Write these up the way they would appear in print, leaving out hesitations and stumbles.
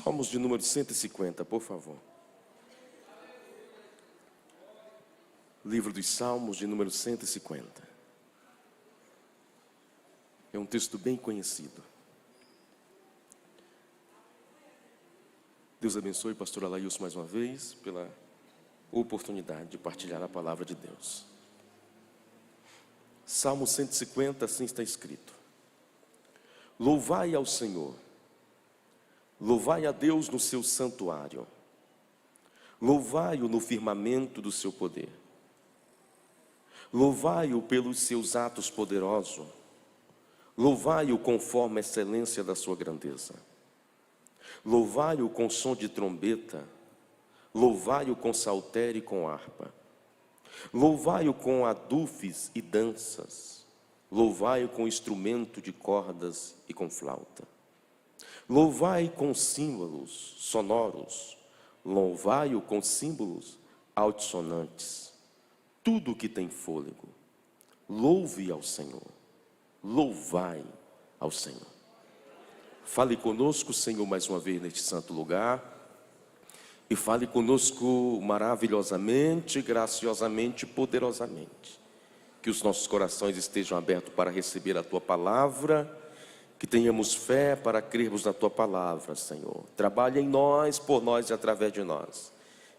Salmos de número 150, por favor. Livro dos Salmos de número 150. É um texto bem conhecido. Deus abençoe o pastor Alailson mais uma vez pela oportunidade de partilhar a palavra de Deus. Salmo 150, assim está escrito: Louvai ao Senhor, louvai a Deus no seu santuário, louvai-o no firmamento do seu poder, louvai-o pelos seus atos poderosos, louvai-o conforme a excelência da sua grandeza, louvai-o com som de trombeta, louvai-o com saltério e com harpa, louvai-o com adufes e danças, louvai-o com instrumento de cordas e com flauta, louvai com símbolos sonoros, louvai-o com símbolos altissonantes. Tudo que tem fôlego, louve ao Senhor, louvai ao Senhor. Fale conosco, Senhor, mais uma vez neste santo lugar, e fale conosco maravilhosamente, graciosamente, poderosamente. Que os nossos corações estejam abertos para receber a Tua palavra, que tenhamos fé para crermos na Tua palavra, Senhor. Trabalhe em nós, por nós e através de nós.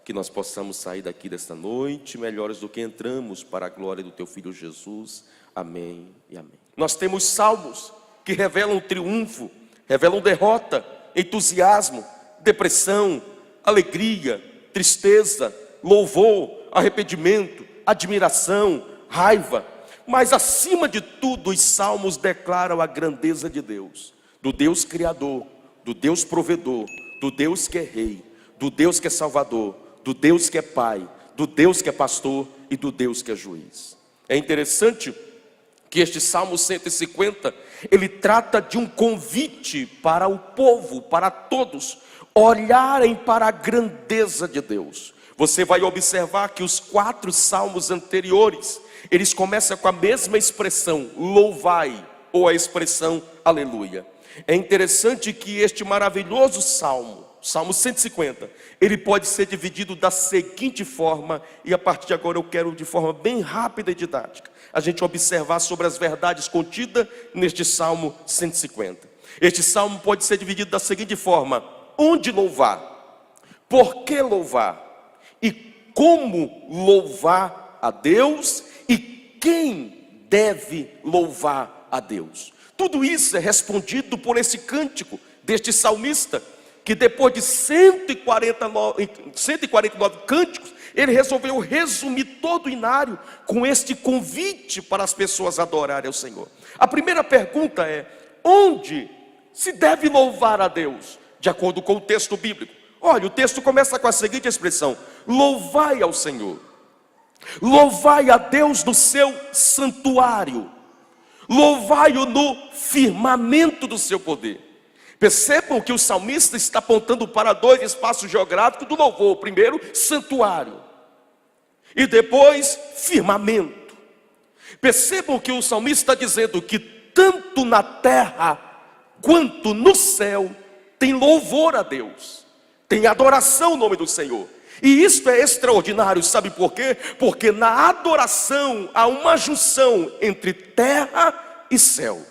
Que nós possamos sair daqui desta noite melhores do que entramos, para a glória do Teu Filho Jesus. Amém e amém. Nós temos salmos que revelam triunfo, revelam derrota, entusiasmo, depressão, alegria, tristeza, louvor, arrependimento, admiração, raiva. Mas acima de tudo, os salmos declaram a grandeza de Deus, do Deus Criador, do Deus Provedor, do Deus que é Rei, do Deus que é Salvador, do Deus que é Pai, do Deus que é Pastor e do Deus que é Juiz. É interessante que este Salmo 150, ele trata de um convite para o povo, para todos, olharem para a grandeza de Deus. Você vai observar que os 4 salmos anteriores, eles começam com a mesma expressão, louvai, ou a expressão aleluia. É interessante que este maravilhoso salmo, Salmo 150, ele pode ser dividido da seguinte forma, e a partir de agora eu quero, de forma bem rápida e didática, a gente observar sobre as verdades contidas neste Salmo 150. Este salmo pode ser dividido da seguinte forma: onde louvar, por que louvar, e como louvar a Deus, e quem deve louvar a Deus. Tudo isso é respondido por esse cântico deste salmista, que depois de 149 cânticos, ele resolveu resumir todo o inário com este convite para as pessoas adorarem ao Senhor. A primeira pergunta é: onde se deve louvar a Deus? De acordo com o texto bíblico. Olha, o texto começa com a seguinte expressão: louvai ao Senhor, louvai a Deus no seu santuário, louvai-o no firmamento do seu poder. Percebam que o salmista está apontando para 2 espaços geográficos do louvor: primeiro, santuário, e depois, firmamento. Percebam que o salmista está dizendo que tanto na terra quanto no céu tem louvor a Deus, tem adoração ao nome do Senhor. E isto é extraordinário, sabe por quê? Porque na adoração há uma junção entre terra e céu,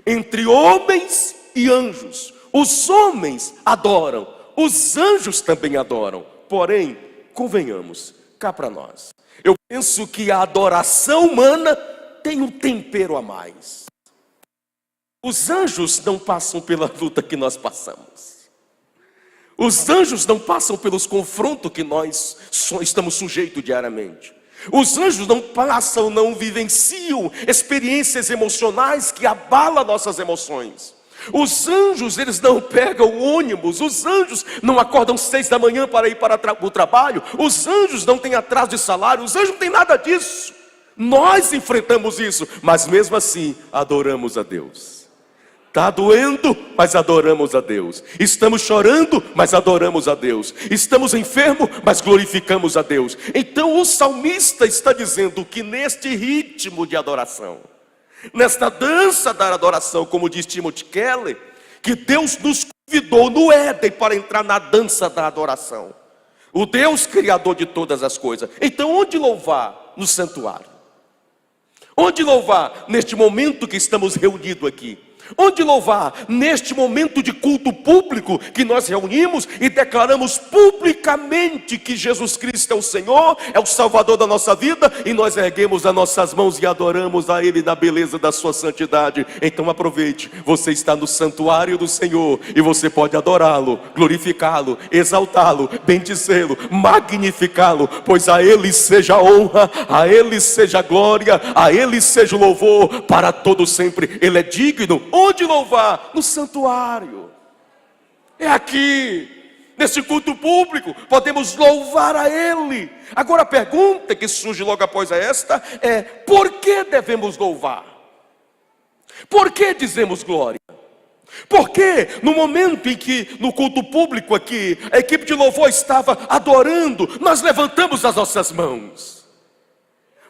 entre homens e anjos. Os homens adoram, os anjos também adoram. Porém, convenhamos, cá para nós, eu penso que a adoração humana tem um tempero a mais. Os anjos não passam pela luta que nós passamos. Os anjos não passam pelos confrontos que nós estamos sujeitos diariamente. Os anjos não passam, não vivenciam experiências emocionais que abalam nossas emoções. Os anjos, eles não pegam ônibus. Os anjos não acordam 6 da manhã para ir para o trabalho. Os anjos não têm atraso de salário. Os anjos não têm nada disso. Nós enfrentamos isso, mas mesmo assim adoramos a Deus. Está doendo, mas adoramos a Deus. Estamos chorando, mas adoramos a Deus. Estamos enfermos, mas glorificamos a Deus. Então o salmista está dizendo que neste ritmo de adoração, nesta dança da adoração, como diz Timothy Keller, que Deus nos convidou no Éden para entrar na dança da adoração. O Deus criador de todas as coisas. Então onde louvar? No santuário. Onde louvar? Neste momento que estamos reunidos aqui. Onde louvar? Neste momento de culto público que nós reunimos e declaramos publicamente que Jesus Cristo é o Senhor, é o Salvador da nossa vida, e nós erguemos as nossas mãos e adoramos a Ele na beleza da sua santidade. Então aproveite, você está no santuário do Senhor e você pode adorá-lo, glorificá-lo, exaltá-lo, bendizê-lo, magnificá-lo, pois a Ele seja a honra, a Ele seja a glória, a Ele seja o louvor para todo sempre. Ele é digno. Onde louvar? No santuário. É aqui, nesse culto público, podemos louvar a Ele. Agora a pergunta que surge logo após esta é: por que devemos louvar? Por que dizemos glória? Porque no momento em que no culto público aqui a equipe de louvor estava adorando, nós levantamos as nossas mãos.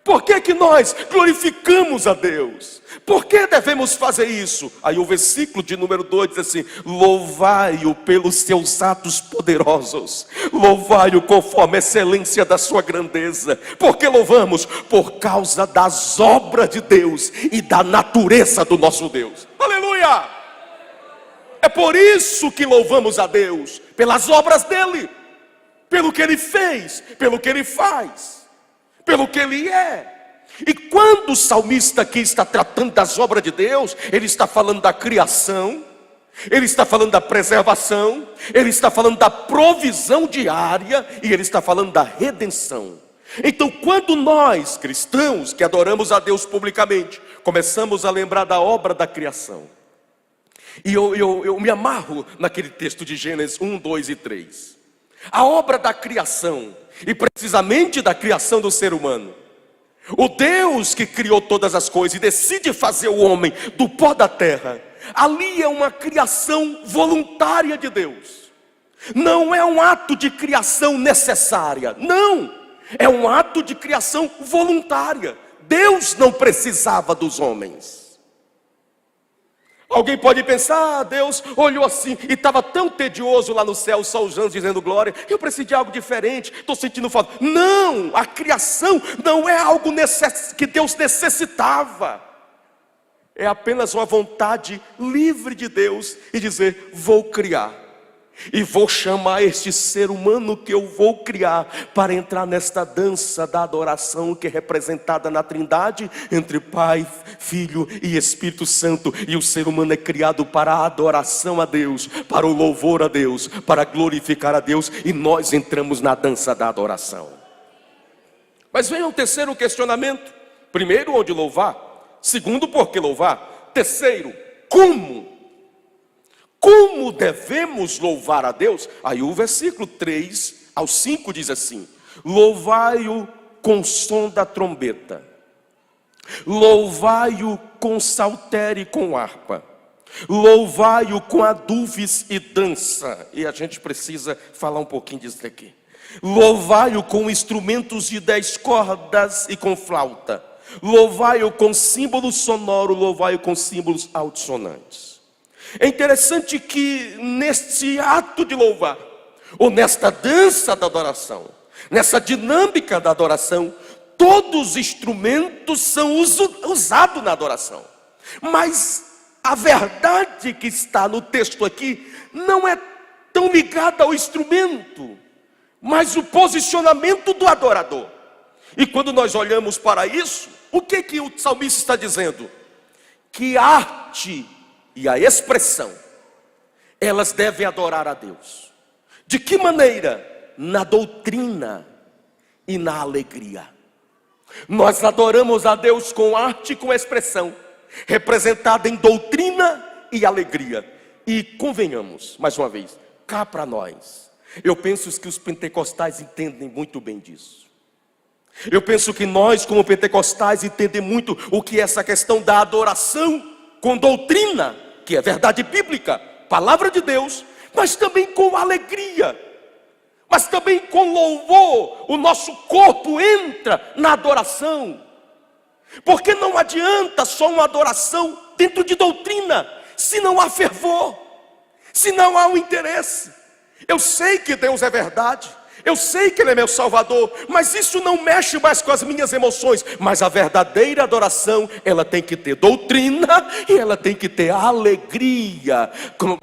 Por que que nós glorificamos a Deus? Por que devemos fazer isso? Aí o versículo de número 2 diz assim: louvai-o pelos seus atos poderosos, louvai-o conforme a excelência da sua grandeza. Por que louvamos? Por causa das obras de Deus e da natureza do nosso Deus. Aleluia! É por isso que louvamos a Deus, pelas obras dele, pelo que ele fez, pelo que ele faz, pelo que ele é. E quando o salmista aqui está tratando das obras de Deus, ele está falando da criação, ele está falando da preservação, ele está falando da provisão diária e ele está falando da redenção. Então quando nós, cristãos, que adoramos a Deus publicamente, começamos a lembrar da obra da criação, e eu me amarro naquele texto de Gênesis 1, 2 e 3. A obra da criação, e precisamente da criação do ser humano. O Deus que criou todas as coisas e decide fazer o homem do pó da terra. Ali é uma criação voluntária de Deus. Não é um ato de criação necessária. Não, é um ato de criação voluntária. Deus não precisava dos homens. Alguém pode pensar: Deus olhou assim e estava tão tedioso lá no céu, só os anjos dizendo glória, eu preciso de algo diferente, estou sentindo falta. Não, a criação não é algo que Deus necessitava. É apenas uma vontade livre de Deus e dizer: vou criar. E vou chamar este ser humano que eu vou criar para entrar nesta dança da adoração que é representada na Trindade, entre Pai, Filho e Espírito Santo. E o ser humano é criado para a adoração a Deus, para o louvor a Deus, para glorificar a Deus. E nós entramos na dança da adoração. Mas vem um terceiro questionamento. Primeiro, onde louvar? Segundo, por que louvar? Terceiro, como? Como devemos louvar a Deus? Aí o versículo 3 ao 5 diz assim: louvai-o com som da trombeta, louvai-o com saltério e com harpa, louvai-o com adufes e dança. E a gente precisa falar um pouquinho disso aqui. Louvai-o com instrumentos de 10 cordas e com flauta, louvai-o com símbolo sonoro, louvai-o com símbolos altissonantes. É interessante que neste ato de louvar, ou nesta dança da adoração, nessa dinâmica da adoração, todos os instrumentos são usados na adoração. Mas a verdade que está no texto aqui não é tão ligada ao instrumento, mas o posicionamento do adorador. E quando nós olhamos para isso, o que o salmista está dizendo? Que a arte e a expressão, elas devem adorar a Deus. De que maneira? Na doutrina e na alegria. Nós adoramos a Deus com arte e com expressão, representada em doutrina e alegria. E convenhamos, mais uma vez, cá para nós, eu penso que os pentecostais entendem muito bem disso. Eu penso que nós, como pentecostais, entendemos muito o que é essa questão da adoração com doutrina, que é verdade bíblica, palavra de Deus, mas também com alegria, mas também com louvor. O nosso corpo entra na adoração, porque não adianta só uma adoração dentro de doutrina, se não há fervor, Se não há um interesse. Eu sei que Deus é verdade, eu sei que Ele é meu Salvador, mas isso não mexe mais com as minhas emoções. Mas a verdadeira adoração, ela tem que ter doutrina e ela tem que ter alegria.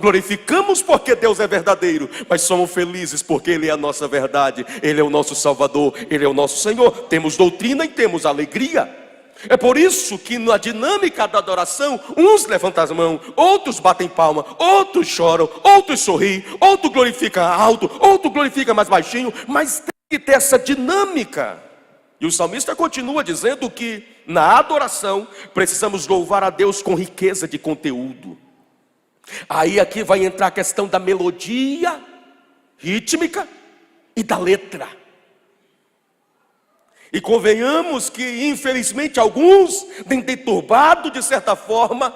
Glorificamos porque Deus é verdadeiro, mas somos felizes porque Ele é a nossa verdade, Ele é o nosso Salvador, Ele é o nosso Senhor. Temos doutrina e temos alegria. É por isso que na dinâmica da adoração, uns levantam as mãos, outros batem palma, outros choram, outros sorriem, outro glorifica alto, outro glorifica mais baixinho, mas tem que ter essa dinâmica. E o salmista continua dizendo que na adoração precisamos louvar a Deus com riqueza de conteúdo. Aí aqui vai entrar a questão da melodia rítmica e da letra. E convenhamos que, infelizmente, alguns têm deturbado, de certa forma,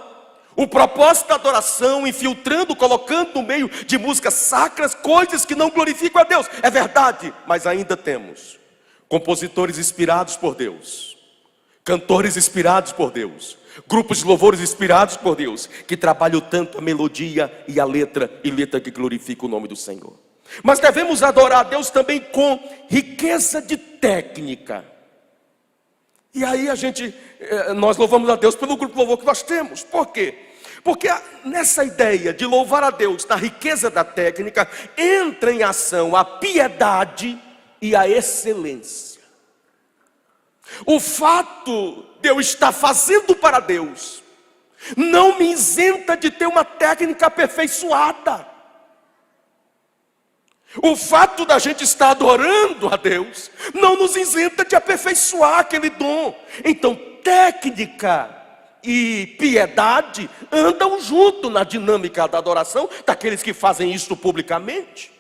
o propósito da adoração, infiltrando, colocando no meio de músicas sacras, coisas que não glorificam a Deus. É verdade, mas ainda temos compositores inspirados por Deus, cantores inspirados por Deus, grupos de louvores inspirados por Deus, que trabalham tanto a melodia e a letra que glorifica o nome do Senhor. Mas devemos adorar a Deus também com riqueza de técnica. E aí nós louvamos a Deus pelo grupo de louvor que nós temos. Por quê? Porque nessa ideia de louvar a Deus na riqueza da técnica, entra em ação a piedade e a excelência. O fato de eu estar fazendo para Deus não me isenta de ter uma técnica aperfeiçoada. O fato da gente estar adorando a Deus não nos isenta de aperfeiçoar aquele dom. Então, técnica e piedade andam junto na dinâmica da adoração daqueles que fazem isso publicamente.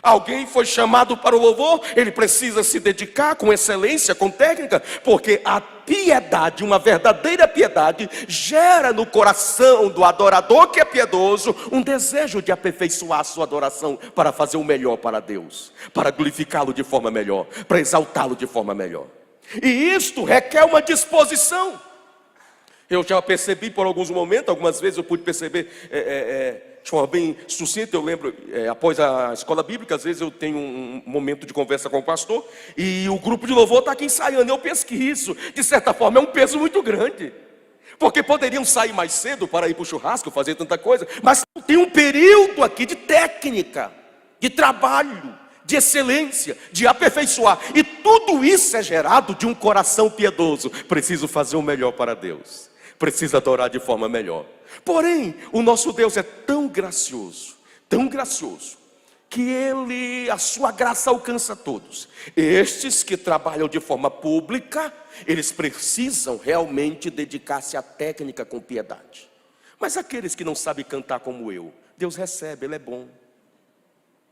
Alguém foi chamado para o louvor, ele precisa se dedicar com excelência, com técnica, porque a piedade, uma verdadeira piedade, gera no coração do adorador que é piedoso um desejo de aperfeiçoar a sua adoração para fazer o melhor para Deus, para glorificá-lo de forma melhor, para exaltá-lo de forma melhor. E isto requer uma disposição. Eu já percebi por alguns momentos, algumas vezes eu pude perceber de forma bem sucinta. Eu lembro, após a escola bíblica, às vezes eu tenho um momento de conversa com o pastor, e o grupo de louvor está aqui ensaiando. Eu penso que isso, de certa forma, é um peso muito grande, porque poderiam sair mais cedo para ir para o churrasco, fazer tanta coisa, mas tem um período aqui de técnica, de trabalho, de excelência, de aperfeiçoar, e tudo isso é gerado de um coração piedoso. Preciso fazer o melhor para Deus, preciso adorar de forma melhor. Porém, o nosso Deus é tão gracioso, que a sua graça alcança todos. Estes que trabalham de forma pública, eles precisam realmente dedicar-se à técnica com piedade. Mas aqueles que não sabem cantar como eu, Deus recebe, Ele é bom,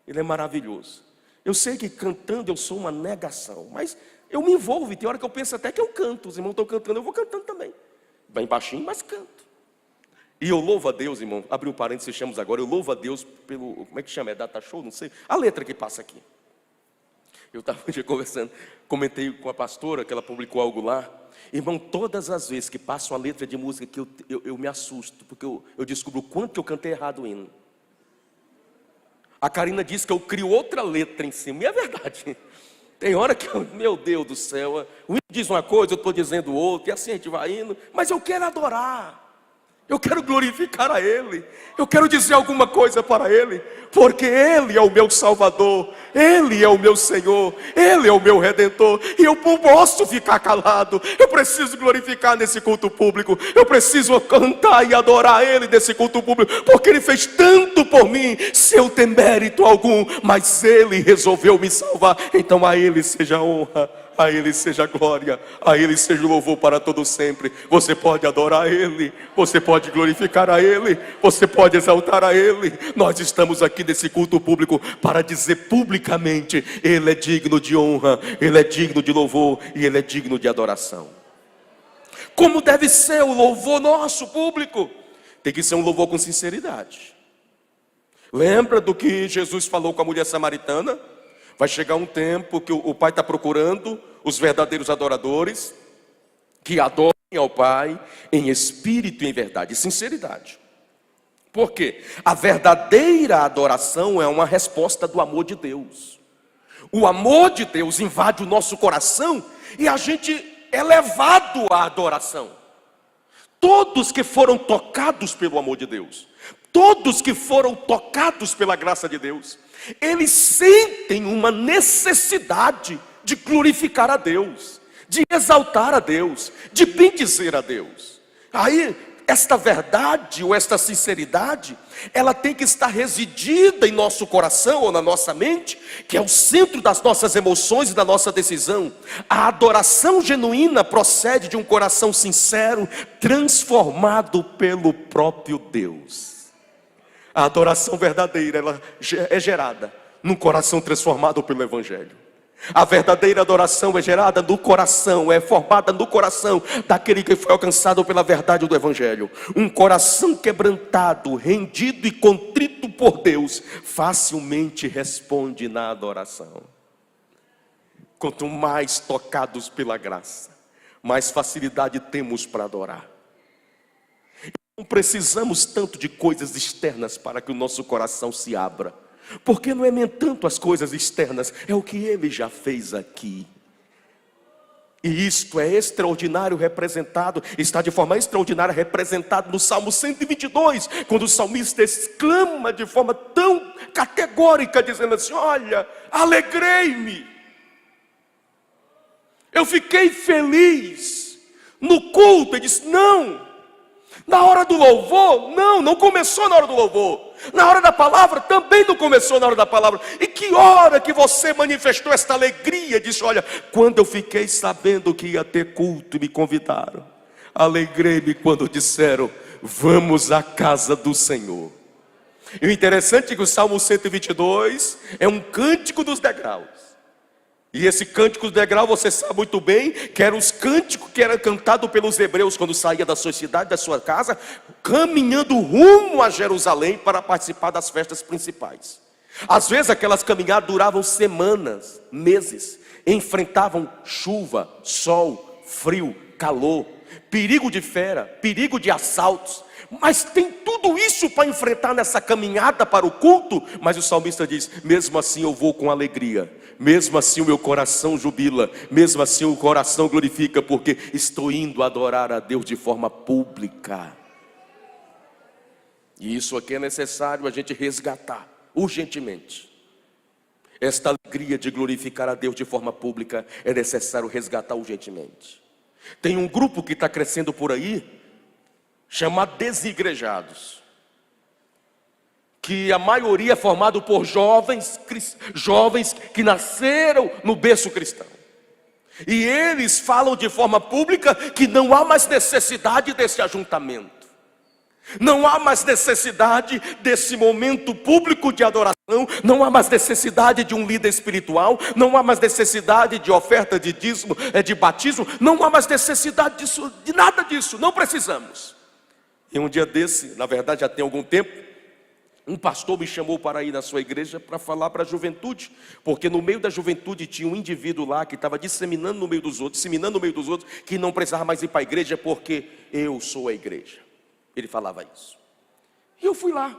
Ele é maravilhoso. Eu sei que cantando eu sou uma negação, mas eu me envolvo, e tem hora que eu penso até que eu canto. Os irmãos estão cantando, eu vou cantando também, bem baixinho, mas canto. E eu louvo a Deus, irmão, abriu um parênteses, fechamos agora. Eu louvo a Deus pelo, como é que chama? É data show? Não sei, a letra que passa aqui. Eu estava um dia conversando, comentei com a pastora, que ela publicou algo lá. Irmão, todas as vezes que passa uma letra de música que eu me assusto, porque eu descubro o quanto que eu cantei errado o hino. A Karina disse que eu crio outra letra em cima, e é verdade. Tem hora que, meu Deus do céu, o hino diz uma coisa, eu estou dizendo outra, e assim a gente vai indo. Mas eu quero adorar, eu quero glorificar a Ele, eu quero dizer alguma coisa para Ele, porque Ele é o meu Salvador, Ele é o meu Senhor, Ele é o meu Redentor, e eu não posso ficar calado. Eu preciso glorificar nesse culto público, eu preciso cantar e adorar Ele nesse culto público, porque Ele fez tanto por mim, sem eu ter mérito algum, mas Ele resolveu me salvar. Então a Ele seja honra, a Ele seja glória, a Ele seja louvor para todo sempre. Você pode adorar a Ele, você pode glorificar a Ele, você pode exaltar a Ele. Nós estamos aqui nesse culto público para dizer publicamente: Ele é digno de honra, Ele é digno de louvor e Ele é digno de adoração. Como deve ser o louvor nosso público? Tem que ser um louvor com sinceridade. Lembra do que Jesus falou com a mulher samaritana? Vai chegar um tempo que o Pai está procurando os verdadeiros adoradores, que adorem ao Pai em espírito e em verdade, sinceridade. Por quê? A verdadeira adoração é uma resposta do amor de Deus. O amor de Deus invade o nosso coração e a gente é levado à adoração. Todos que foram tocados pelo amor de Deus, todos que foram tocados pela graça de Deus, eles sentem uma necessidade de glorificar a Deus, de exaltar a Deus, de bendizer a Deus. Aí, esta verdade ou esta sinceridade, ela tem que estar residida em nosso coração ou na nossa mente, que é o centro das nossas emoções e da nossa decisão. A adoração genuína procede de um coração sincero, transformado pelo próprio Deus. A adoração verdadeira, ela é gerada num coração transformado pelo Evangelho. A verdadeira adoração é gerada no coração, é formada no coração daquele que foi alcançado pela verdade do Evangelho. Um coração quebrantado, rendido e contrito por Deus, facilmente responde na adoração. Quanto mais tocados pela graça, mais facilidade temos para adorar. Não precisamos tanto de coisas externas para que o nosso coração se abra. Porque não é nem tanto as coisas externas, é o que Ele já fez aqui. E isto é extraordinário representado, está de forma extraordinária representado no Salmo 122, quando o salmista exclama de forma tão categórica, dizendo assim: olha, alegrei-me, eu fiquei feliz no culto. Ele disse: não, na hora do louvor, não começou na hora do louvor. Na hora da palavra, também não começou na hora da palavra. E que hora que você manifestou esta alegria? Disse: olha, quando eu fiquei sabendo que ia ter culto e me convidaram, alegrei-me quando disseram: vamos à casa do Senhor. E o interessante é que o Salmo 122 é um cântico dos degraus. E esse cântico do degrau, você sabe muito bem, que eram os cânticos que eram cantados pelos hebreus quando saía da sua cidade, da sua casa, caminhando rumo a Jerusalém para participar das festas principais. Às vezes aquelas caminhadas duravam semanas, meses, enfrentavam chuva, sol, frio, calor, perigo de fera, perigo de assaltos. Mas tem tudo isso para enfrentar nessa caminhada para o culto. Mas o salmista diz: mesmo assim eu vou com alegria, mesmo assim o meu coração jubila, mesmo assim o coração glorifica, porque estou indo adorar a Deus de forma pública. E isso aqui é necessário a gente resgatar urgentemente. Esta alegria de glorificar a Deus de forma pública é necessário resgatar urgentemente. Tem um grupo que está crescendo por aí, chamado desigrejados, que a maioria é formado por jovens que nasceram no berço cristão. E eles falam de forma pública que não há mais necessidade desse ajuntamento. Não há mais necessidade desse momento público de adoração. Não há mais necessidade de um líder espiritual. Não há mais necessidade de oferta de dízimo, de batismo. Não há mais necessidade disso, de nada disso. Não precisamos. E um dia desse, na verdade já tem algum tempo, um pastor me chamou para ir na sua igreja para falar para a juventude, porque no meio da juventude tinha um indivíduo lá que estava disseminando no meio dos outros, que não precisava mais ir para a igreja porque eu sou a igreja. Ele falava isso. E eu fui lá,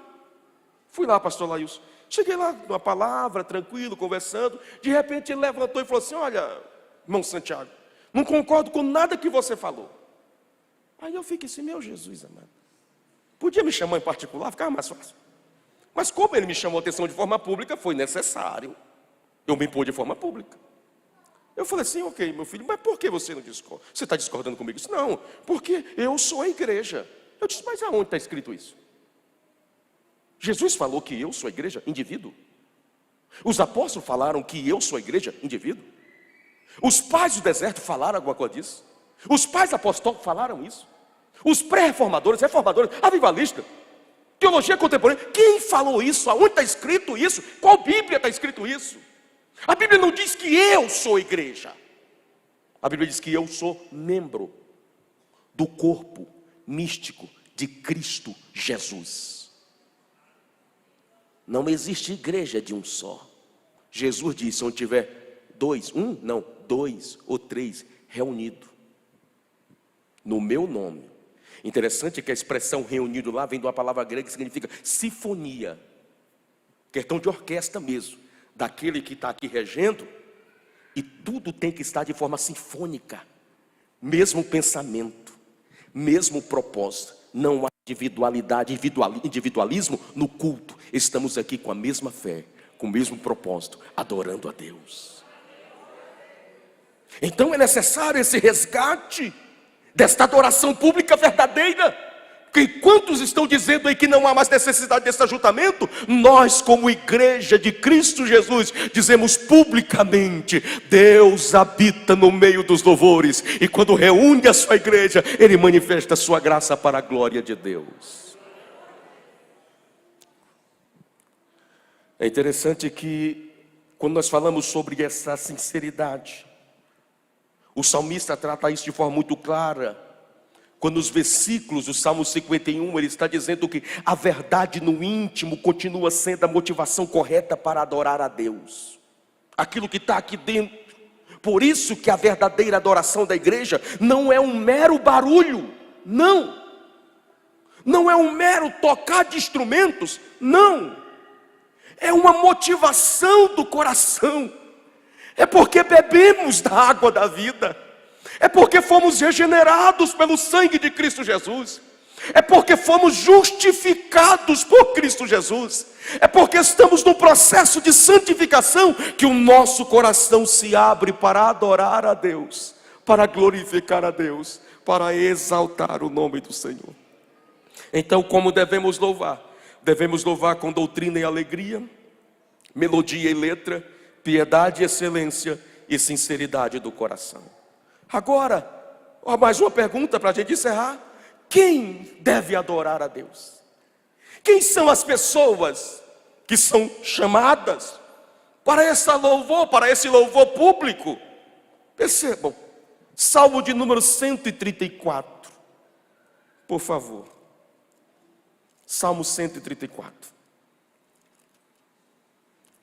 pastor Laílson. Cheguei lá, numa palavra, tranquilo, conversando. De repente ele levantou e falou assim: olha, irmão Santiago, não concordo com nada que você falou. Aí eu fiquei assim: meu Jesus amado, podia me chamar em particular, ficava mais fácil. Mas como ele me chamou a atenção de forma pública, foi necessário eu me impor de forma pública. Eu falei assim: ok, meu filho, mas por que você não discorda? Você está discordando comigo? Eu disse: não, porque eu sou a igreja. Eu disse: mas aonde está escrito isso? Jesus falou que eu sou a igreja, indivíduo. Os apóstolos falaram que eu sou a igreja, indivíduo. Os pais do deserto falaram alguma coisa disso. Os pais apostólicos falaram isso. Os pré-reformadores, reformadores, avivalistas, teologia contemporânea, quem falou isso? Aonde está escrito isso? Qual Bíblia está escrito isso? A Bíblia não diz que eu sou igreja. A Bíblia diz que eu sou membro do corpo místico de Cristo Jesus. Não existe igreja de um só. Jesus disse: onde tiver dois ou três reunidos no meu nome, Interessante que a expressão reunido lá vem de uma palavra grega que significa sinfonia, questão de orquestra mesmo, daquele que está aqui regendo, e tudo tem que estar de forma sinfônica, mesmo pensamento, mesmo propósito. Não há individualismo no culto. Estamos aqui com a mesma fé, com o mesmo propósito, adorando a Deus. Então é necessário esse resgate desta adoração pública verdadeira. Que quantos estão dizendo aí que não há mais necessidade desse ajuntamento? Nós, como igreja de Cristo Jesus, dizemos publicamente: Deus habita no meio dos louvores, e quando reúne a sua igreja, Ele manifesta a sua graça para a glória de Deus. É interessante que quando nós falamos sobre essa sinceridade, o salmista trata isso de forma muito clara. Quando nos versículos do Salmo 51, ele está dizendo que a verdade no íntimo continua sendo a motivação correta para adorar a Deus. Aquilo que está aqui dentro. Por isso que a verdadeira adoração da igreja não é um mero barulho. Não. Não é um mero tocar de instrumentos. Não. É uma motivação do coração. É porque bebemos da água da vida. É porque fomos regenerados pelo sangue de Cristo Jesus. É porque fomos justificados por Cristo Jesus. É porque estamos no processo de santificação que o nosso coração se abre para adorar a Deus, para glorificar a Deus, para exaltar o nome do Senhor. Então, como devemos louvar? Devemos louvar com doutrina e alegria, melodia e letra, piedade e excelência e sinceridade do coração. Agora, mais uma pergunta para a gente encerrar: quem deve adorar a Deus? Quem são as pessoas que são chamadas para esse louvor público? Percebam, Salmo de número 134, por favor. Salmo 134,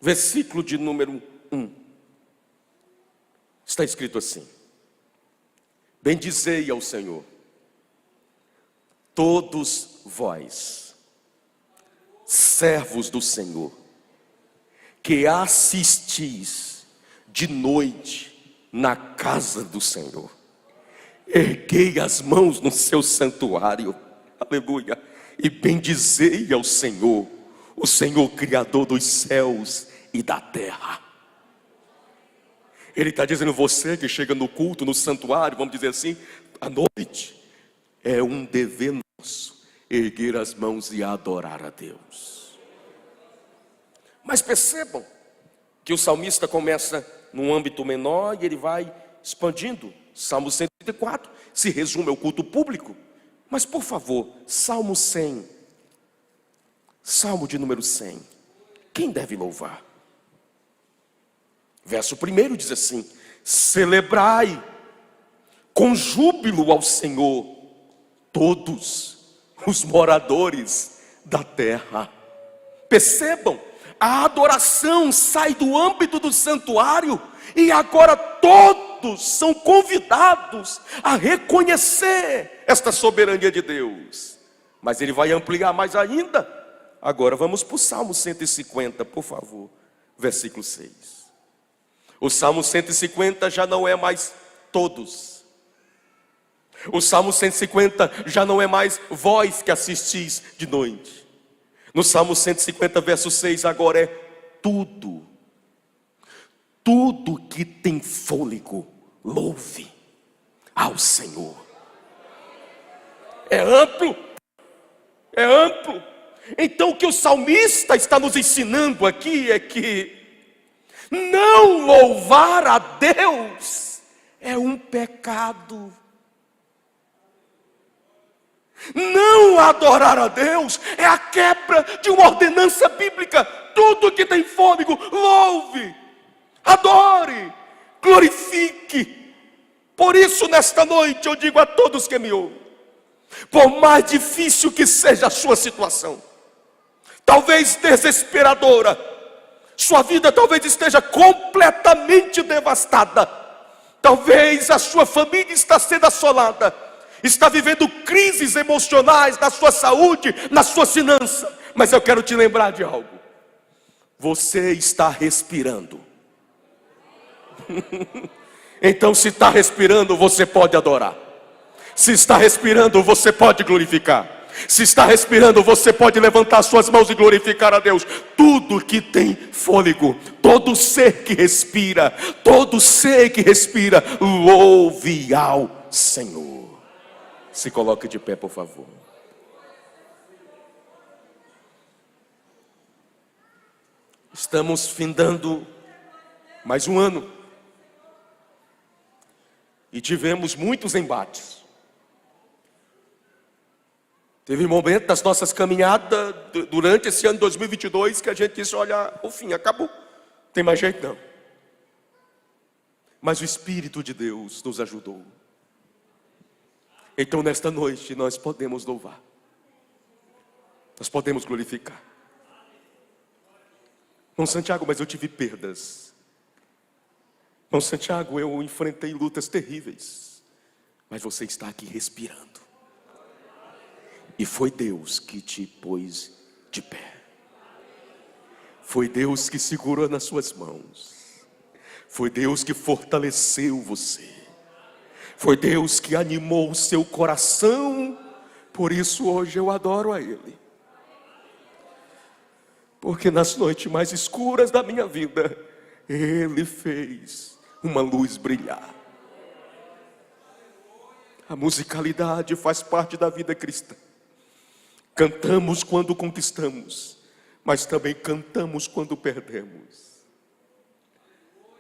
versículo de número 1. Está escrito assim: bendizei ao Senhor, todos vós, servos do Senhor, que assistis de noite na casa do Senhor. Erguei as mãos no seu santuário, aleluia, e bendizei ao Senhor, o Senhor Criador dos céus e da terra. Ele está dizendo: você que chega no culto, no santuário, vamos dizer assim, à noite, é um dever nosso erguer as mãos e adorar a Deus. Mas percebam que o salmista começa num âmbito menor e ele vai expandindo. Salmo 134 se resume ao culto público. Mas por favor, Salmo 100, Salmo de número 100, quem deve louvar? Verso 1 diz assim: celebrai com júbilo ao Senhor todos os moradores da terra. Percebam, a adoração sai do âmbito do santuário e agora todos são convidados a reconhecer esta soberania de Deus. Mas ele vai ampliar mais ainda. Agora vamos para o Salmo 150, por favor, versículo 6. O Salmo 150 já não é mais todos. O Salmo 150 já não é mais vós que assistis de noite. No Salmo 150, verso 6, agora é tudo. Tudo que tem fôlego, louve ao Senhor. É amplo. É amplo. Então o que o salmista está nos ensinando aqui é que não louvar a Deus é um pecado. Não adorar a Deus é a quebra de uma ordenança bíblica. Tudo que tem fôlego, louve, adore, glorifique. Por isso, nesta noite, eu digo a todos que me ouvem: por mais difícil que seja a sua situação, talvez desesperadora, sua vida talvez esteja completamente devastada, talvez a sua família está sendo assolada, está vivendo crises emocionais na sua saúde, na sua finança. Mas eu quero te lembrar de algo: você está respirando. Então, se está respirando, você pode adorar. Se está respirando, você pode glorificar. Se está respirando, você pode levantar suas mãos e glorificar a Deus. Tudo que tem fôlego, todo ser que respira, louve ao Senhor. Se coloque de pé, por favor. Estamos findando mais um ano e tivemos muitos embates. Teve momento das nossas caminhadas durante esse ano de 2022 que a gente disse: olha, o fim acabou, não tem mais jeito não. Mas o Espírito de Deus nos ajudou. Então nesta noite nós podemos louvar, nós podemos glorificar. Irmão Santiago, mas eu tive perdas. Irmão Santiago, eu enfrentei lutas terríveis. Mas você está aqui respirando. E foi Deus que te pôs de pé. Foi Deus que segurou nas suas mãos. Foi Deus que fortaleceu você. Foi Deus que animou o seu coração. Por isso hoje eu adoro a Ele. Porque nas noites mais escuras da minha vida, Ele fez uma luz brilhar. A musicalidade faz parte da vida cristã. Cantamos quando conquistamos, mas também cantamos quando perdemos.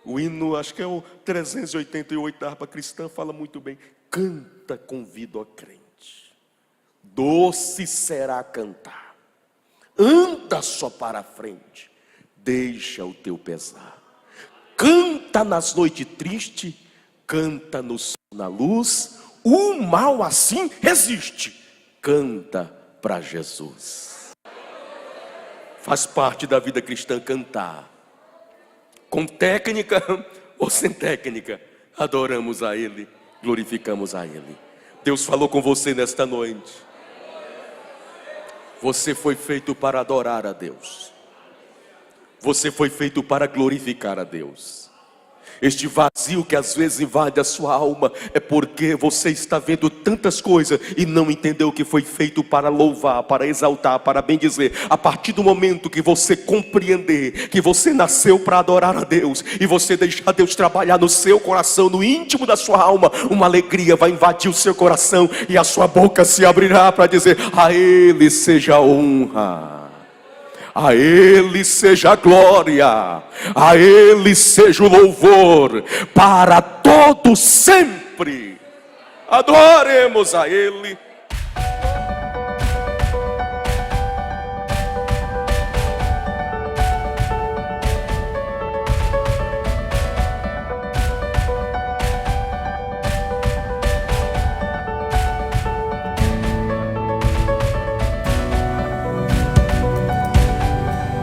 O hino, acho que é o 388 da harpa cristã, fala muito bem: canta com vida, ó crente, doce será cantar, anda só para a frente, deixa o teu pesar, canta nas noites tristes, canta no sol, na luz, o mal assim resiste, canta para Jesus. Faz parte da vida cristã cantar. Com técnica ou sem técnica, adoramos a Ele, glorificamos a Ele. Deus falou com você nesta noite. Você foi feito para adorar a Deus. Você foi feito para glorificar a Deus. Este vazio que às vezes invade a sua alma é porque você está vendo tantas coisas e não entendeu que foi feito para louvar, para exaltar, para bendizer. A partir do momento que você compreender que você nasceu para adorar a Deus e você deixar Deus trabalhar no seu coração, no íntimo da sua alma, uma alegria vai invadir o seu coração e a sua boca se abrirá para dizer: a Ele seja a honra, a Ele seja a glória, a Ele seja o louvor, para todo sempre. Adoremos a Ele.